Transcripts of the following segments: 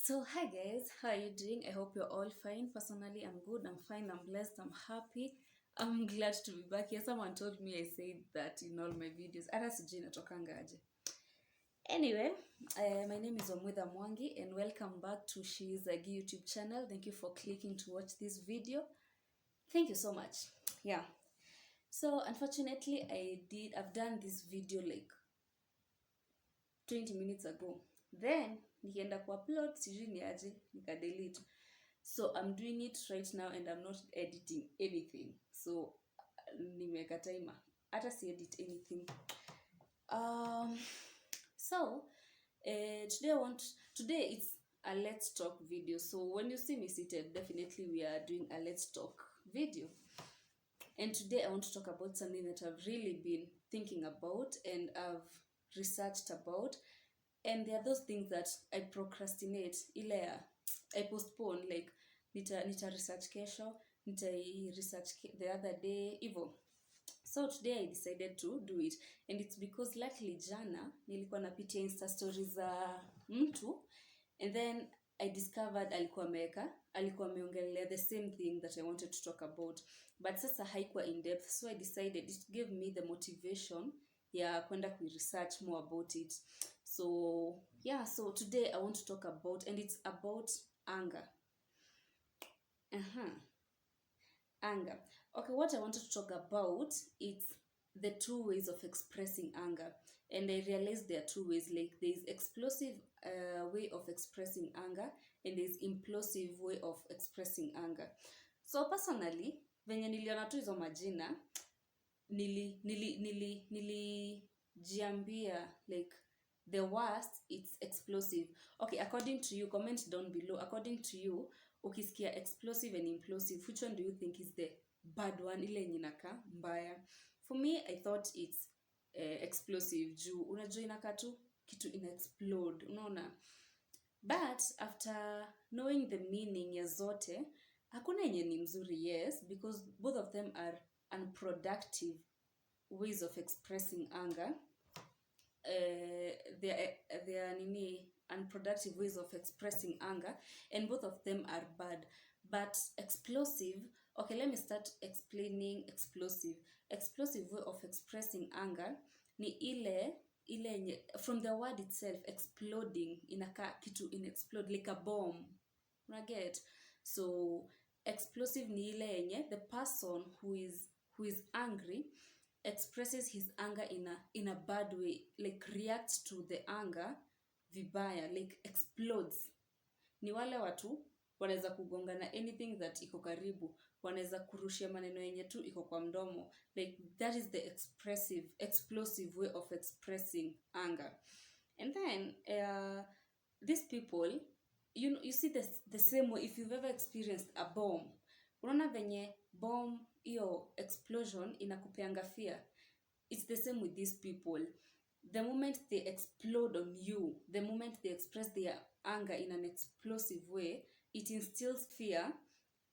So hi guys, how are you doing? I hope you're all fine. Personally, I'm good, I'm fine, I'm blessed, I'm happy. I'm glad to be back here. Someone told me I said that in all my videos. Hata sijui inatokanga aje. Anyway, my name is Omwitha Mwangi and welcome back to She's a Gi YouTube channel. Thank you for clicking to watch this video. Thank you so much. Yeah. So unfortunately, I've done this video like 20 minutes ago. Then nikienda kuupload sijui ni aje nikadelete. So I'm doing it right now and I'm not editing anything. So nimeweka timer. Hata si edit anything. Um so today it's a let's talk video. So when you see me seated, definitely we are doing a let's talk video. And today I want to talk about something that I've really been thinking about and I've researched about. And there are those things that I procrastinate, I postpone, like nita research kesho, research the other day, hivyo. So today I decided to do it, and it's because luckily jana nilikuwa napitia Insta stories za mtu, and then I discovered alikuwa ameongelea the same thing that I wanted to talk about, but sasa haikuwa in depth, so I decided it gave me the motivation ya kwenda research more about it. So yeah, so today I want to talk about, and it's about anger. Anger. Okay, what I wanted to talk about is the two ways of expressing anger. And I realized there are two ways, like there's explosive way of expressing anger and there's implosive way of expressing anger. So personally, venye niliona tu hizo majina, nilijiambia like the worst it's explosive. Okay, according to you, comment down below. According to you, ukisikia explosive and implosive, which one do you think is the bad one, ile yenye inakaa mbaya? For me, I thought it's explosive juu unajua inakaa tu kitu ina explode, unaona. But after knowing the meaning ya zote, hakuna yenye ni mzuri, yes, because both of them are unproductive ways of expressing anger. They are unproductive ways of expressing anger, and both of them are bad. But explosive, okay, let me start explaining explosive. Explosive way of expressing anger ni ile from the word itself, exploding, inaka kitu in explode like a bomb, una get? So explosive ni ile yenye the person who is angry expresses his anger in a bad way, like reacts to the anger vibaya, like explodes. Ni wale watu wanaweza kugonga na anything that iko karibu, wanaweza kurushia maneno yenye tu iko kwa mdomo, like that is the explosive way of expressing anger. And then these people, you see the same way. If you've ever experienced a bomb, unaona venye bomb hiyo explosion inakupeanga fear. It's the same with these people. The moment they explode on you, the moment they express their anger in an explosive way, it instills fear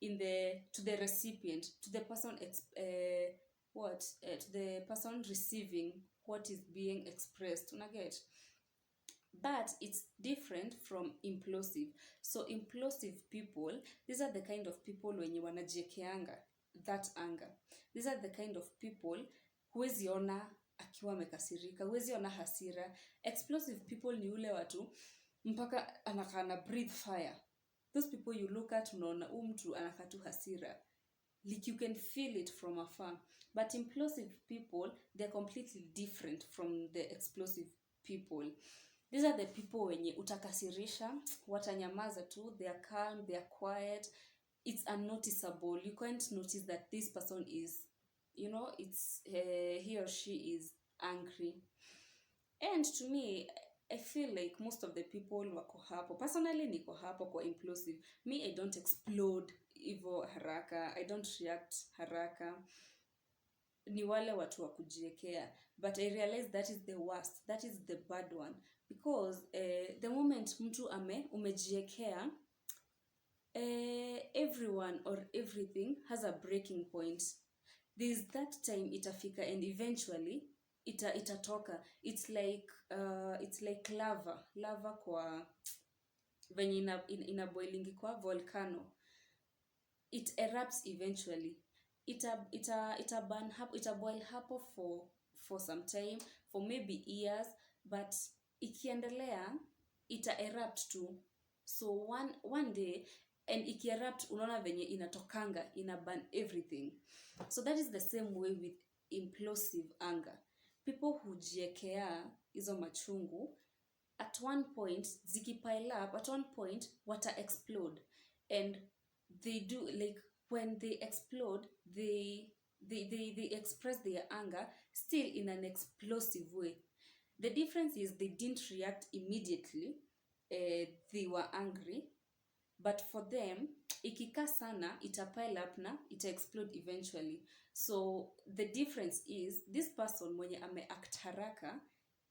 to the recipient, to the person to the person receiving what is being expressed. Unaget? But it's different from implosive. So implosive people, these are the kind of people wenye wanajiekeanga that anger. These are the kind of people huwezi ona akiwa amekasirika, huwezi ona hasira. Explosive people ni ule watu mpaka anakana breathe fire. Those people you look at, unaona mtu anakaa tu hasira, like you can feel it from afar. But implosive people, they're completely different from the explosive people. These are the people wenye utakasirisha, watanyamaza tu, they are calm, they are quiet. It's unnoticeable. You can't notice that this person is, it's he or she is angry. And to me, I feel like most of the people wako hapo. Personally, niko hapo kwa implosive. Me, I don't explode hivyo haraka. I don't react haraka. Ni wale watu wa kujiekea. But I realize that is the worst. That is the bad one. Because the moment mtu umejiekea, everyone or everything has a breaking point. There's that time itafika and eventually itatoka. It's like lava kwa venye ina boilingi kwa volcano, it erupts eventually. Ita boil hapo for some time, for maybe years, but ikiendelea ita erupt tu. So one day, and ikierupt unaona venye inatokanga, ina burn everything. So that is the same way with implosive anger. People hujiekea hizo machungu, at one point zikipile up, at one point wata explode. And they do, like, when they explode, they express their anger still in an explosive way. The difference is they didn't react immediately. They were angry, but for them ikika sana ita pile up na ita explode eventually. So the difference is this person mwenye ameact haraka,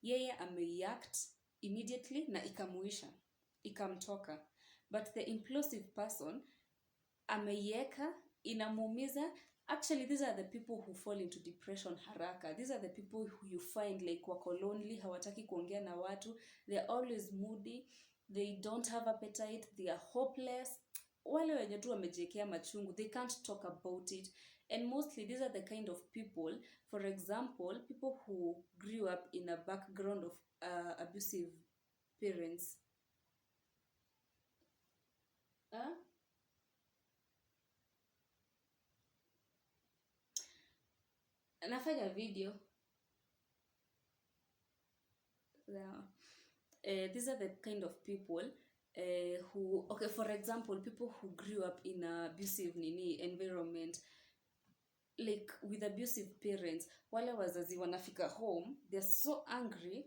yeye ameact immediately na ikamuisha, ikamtoka. But the implosive person ameieka, inamuumiza. Actually, these are the people who fall into depression haraka. These are the people who you find like wako lonely, hawataki kuongea na watu, they're always moody, they don't have appetite, they are hopeless. Wale wenye tu wamejiekea machungu, they can't talk about it. And mostly these are the kind of people, for example, people who grew up in a background of abusive parents. Nafanya video. Yeah. These are the kind of people who, okay, for example, people who grew up in a abusive environment, like with abusive parents. Wale wazazi wanafika home, they're so angry,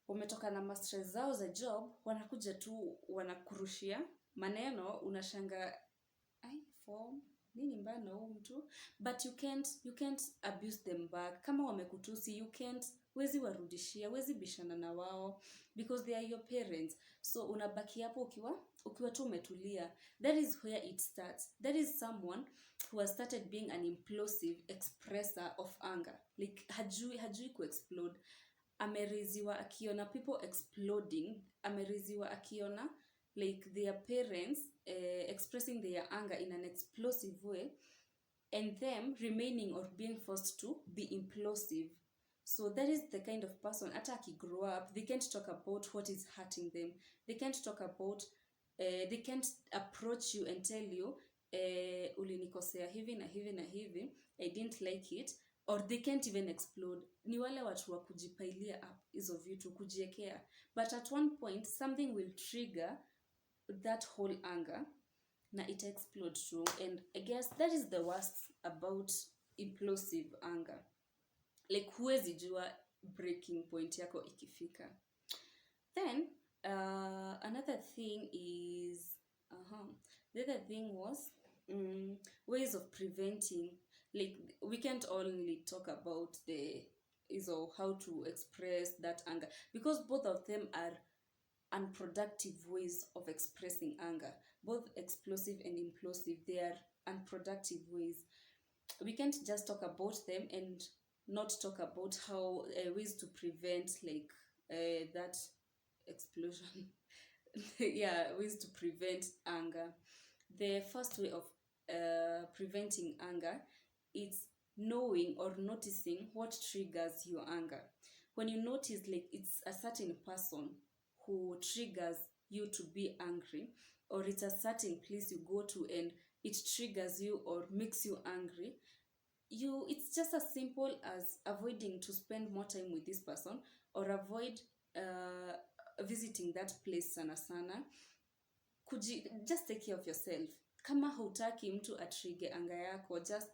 wametoka na mastress zao za job, wanakuja tu wanakurushia maneno, unashanga ai form nini mbaya na huyu mtu, but you can't abuse them back. Kama wamekutusi, you can't, wezi warudishia, wezi bishana na wao, because they are your parents. So unabaki hapo ukiwa tu umetulia. That is where it starts. That is someone who has started being an implosive expresser of anger. Like hajui kuexplode. Ameriziwa akiona people exploding, ameriziwa akiona like their parents expressing their anger in an explosive way, and them remaining or being forced to be implosive. So that is the kind of person, hata akigrow up, they can't talk about what is hurting them. They can't talk about, they can't approach you and tell you, ulinikosea hivi na hivi na hivi, I didn't like it, or they can't even explode. Ni wale watu wa kujipailia up hizo vitu, kujiekea. But at one point, something will trigger that whole anger, na it explode too. And I guess that is the worst about implosive anger. Like huwezi jua breaking point yako ikifika. Then another thing is the other thing was ways of preventing. Like we can't only talk about the how to express that anger, because both of them are unproductive ways of expressing anger. Both explosive and implosive, they are unproductive ways. We can't just talk about them and not talk about how ways to prevent like that explosion. Yeah, ways to prevent anger. The first way of preventing anger is knowing or noticing what triggers your anger. When you notice like it's a certain person who triggers you to be angry, or it's a certain place you go to and it triggers you or makes you angry, it's just as simple as avoiding to spend more time with this person, or avoid visiting that place sana sana. Just take care of yourself. Kama hautaki mtu atrige anga yako, just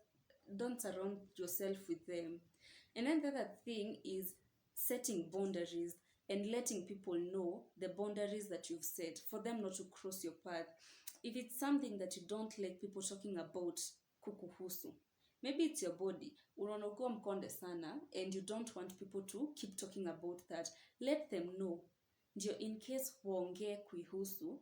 don't surround yourself with them. And then the other thing is setting boundaries and letting people know the boundaries that you've set, for them not to cross your path. If it's something that you don't like people talking about kukuhusu, maybe it's your body, unaona ukiwa mkonde sana and you don't want people to keep talking about that, let them know. Ndio in case waongee kuihusu,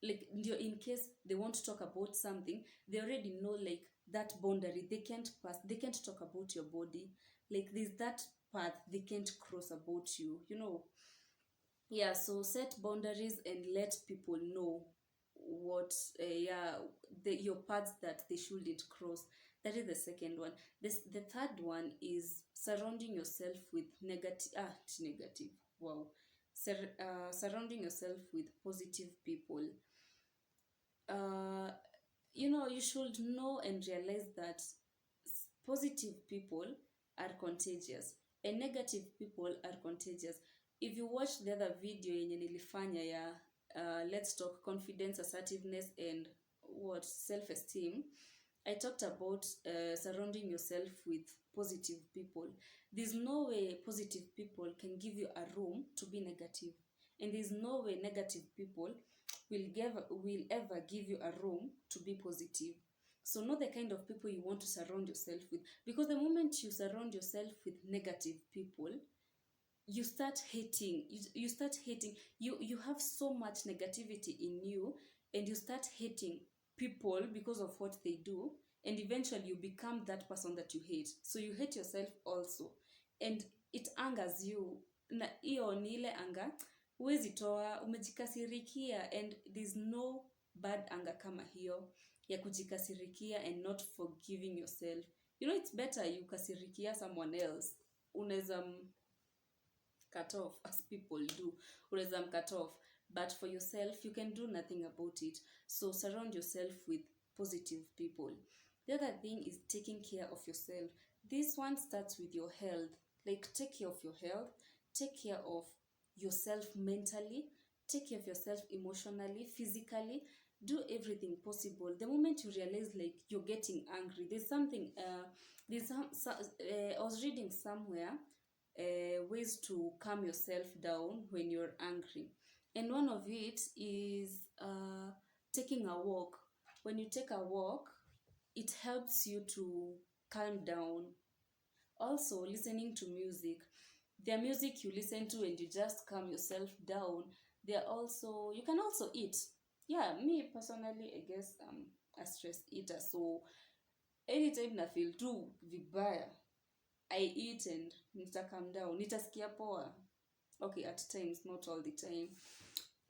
like ndio in case they want to talk about something, they already know like that boundary they can't pass, they can't talk about your body, like there's that path they can't cross about you, you know. Yeah, so set boundaries and let people know what yeah, your paths that they shouldn't cross. That is the second one. The third one is surrounding yourself with negative, wow, surrounding yourself with positive people. uh you should know and realize that positive people are contagious and negative people are contagious. If you watch the other video yenye nilifanya ya let's talk confidence, assertiveness and what self esteem, I talked about surrounding yourself with positive people. There's no way positive people can give you a room to be negative, and there's no way negative people will ever give you a room to be positive. So know the kind of people you want to surround yourself with, because the moment you surround yourself with negative people, you start hating, you have so much negativity in you, and you start hating people because of what they do, and eventually you become that person that you hate, so you hate yourself also, and it angers you. Na hiyo ni ile anga huwezi toa, umejikasirikia, and there's no bad anger kama hiyo ya kujikasirikia and not forgiving yourself. It's better you kasirikia someone else, unaweza cut off as people do, unaweza cut off, but for yourself you can do nothing about it. So surround yourself with positive people. The other thing is taking care of yourself. This one starts with your health. Like, take care of your health, take care of yourself mentally, take care of yourself emotionally, physically. Do everything possible. The moment you realize like you're getting angry, there's something I was reading somewhere ways to calm yourself down when you're angry, and one of it is taking a walk. When you take a walk, it helps you to calm down. Also, listening to music. There are music you listen to and you just calm yourself down. There are also, you can also eat. Yeah, me personally, I guess I'm a stress eater, so anytime na feel too vibaya, I eat and nita calm down, nitaskia poa. Okay, at times, not all the time.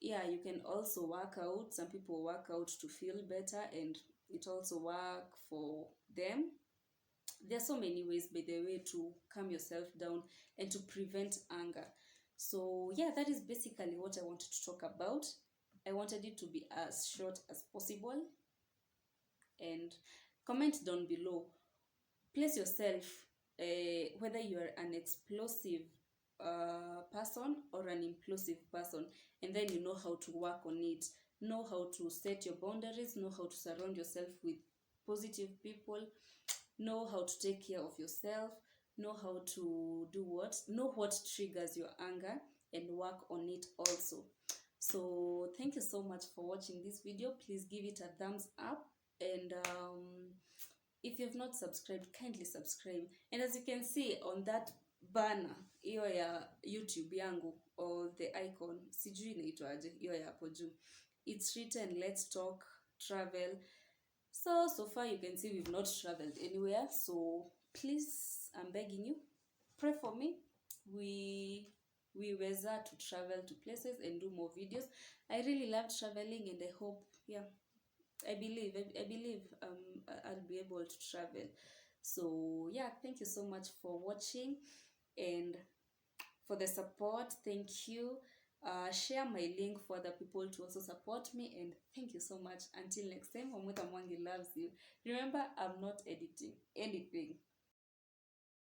Yeah, you can also work out. Some people work out to feel better, and it also work for them. There are so many ways, by the way, to calm yourself down and to prevent anger. So yeah, that is basically what I wanted to talk about. I wanted it to be as short as possible, and comment down below. Place yourself, whether you are an explosive person or an implosive person, and then you know how to work on it. Know how to set your boundaries, know how to surround yourself with positive people, know how to take care of yourself, know how to do what, know what triggers your anger, and work on it also. So thank you so much for watching this video. Please give it a thumbs up, and if you've not subscribed, kindly subscribe. And as you can see on that banner, hiyo ya YouTube yangu, or the icon, sijui inaitwaje, hiyo ya hapo juu, it's written let's talk travel. So far you can see we've not traveled anywhere, so please, I'm begging you, pray for me. We were to travel to places and do more videos. I really love traveling, and I hope, yeah, I believe I'll be able to travel. So yeah, thank you so much for watching and for the support. Thank you. Share my link for other people to also support me, and thank you so much. Until next time, Omweta Mwangi loves you. Remember, I'm not editing anything.